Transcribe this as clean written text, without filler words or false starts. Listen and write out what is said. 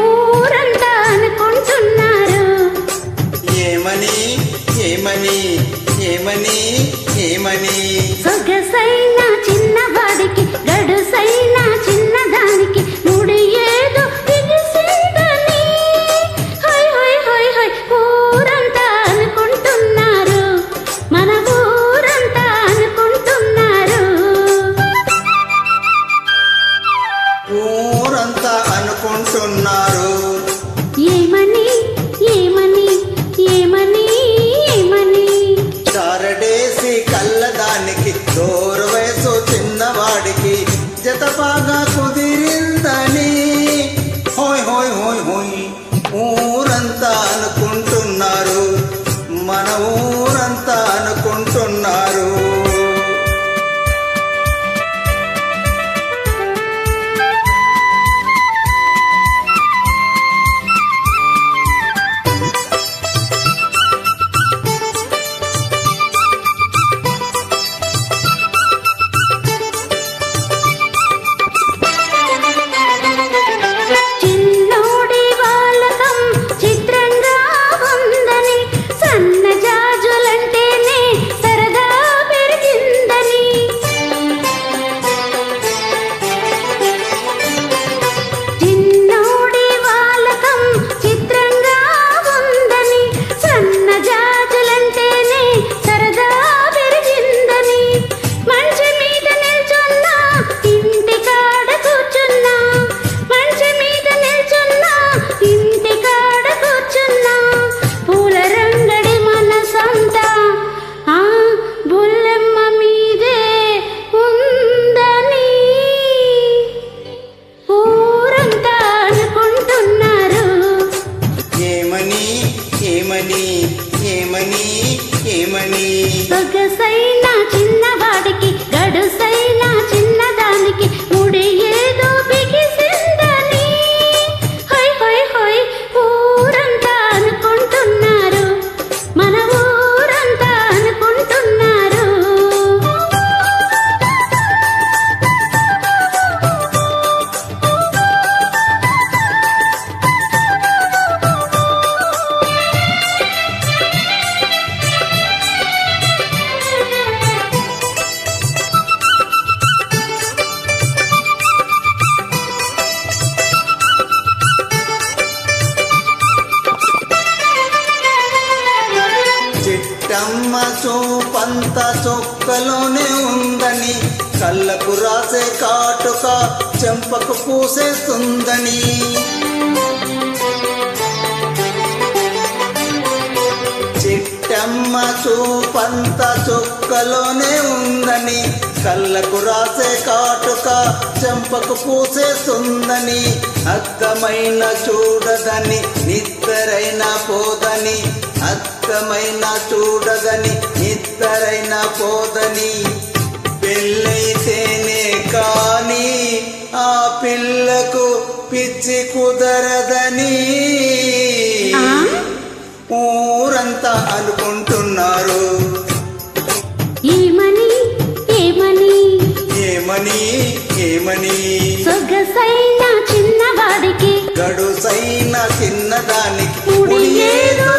ఊరంతా అనుకుంటున్నారు ఏమని ఏమని ఏమని ఏమని సొగసైన చిన్నవాడికి గడుసైన చిన్నదానికి ముడి ఏదో బిగిసిందని హోయ్ హోయ్ హోయ్ హోయ్ ఊరంతా అనుకుంటున్నారు మన ఊరంతా అనుకుంటున్నారు ఊరంతా అనుకుంటున్నారు ఏమని ఏమని ఏమని ఏమని చారడేసి కళ్ళదానికి దూర వయసు చిన్నవాడికి జత బాగా కుదిరిందని హోయ్ హోయ్ హోయ్ హోయ్ ఊరంతా అనుకుంటున్నారు మన ఊరంతా అనుకుంటున్నారు చిన్నోడి వాలకం చిత్రంగా ఉందని సన్నజాజులంటేనే సరదా పెరిగిందని చిన్నోడి వాలకం చిత్రంగా ఉందని సన్నజాజులంటేనే సరదా పెరిగిందని మంచి మీద నిల్చున్నా ఇంటి కాడ కూర్చున్నా మంచి మీద నిల్చున్నా ఇంటి కాడ కూర్చున్నా పూల రంగడి మనసంతా ఆ బుల్లెమ్మ మీదే ఉందని ఊరంతా అనుకుంటున్నారు ఏమని ఏమని ఏమని ఏమని సొగసైన చిన్నవాడికి గడుసైన చిన్నదానికి ముడి ఏదో బిగిసిందని హోయ్ హోయ్ హోయ్ ఊరంతా అనుకుంటున్నారు మన ఊరంతా అనుకుంటున్నారు చిట్టమ్మ చూపంత చొక్కలోనే ఉందని కళ్ళకు రాసే కాటుక చెంపకు పూసేస్తుందని చిట్టమ్మ చూపంత చొక్కలోనే ఉందని కళ్ళకు రాసే కాటుక చెంపకు పూసేస్తుందని అద్దమైన చూడదని నిద్దరైన పోదని అద్దమైన చూడదని నిద్దరైన పోదని పెళ్ళైతేనే కాని ఆ పిల్లకు పిచ్చి కుదరదని ఊరంతా అనుకుంటున్నారు ఏమని ఏమని ఏమని ఏమని సొగసైన చిన్నవాడికి గడుసైన చిన్నదానికి ముడి ఏదో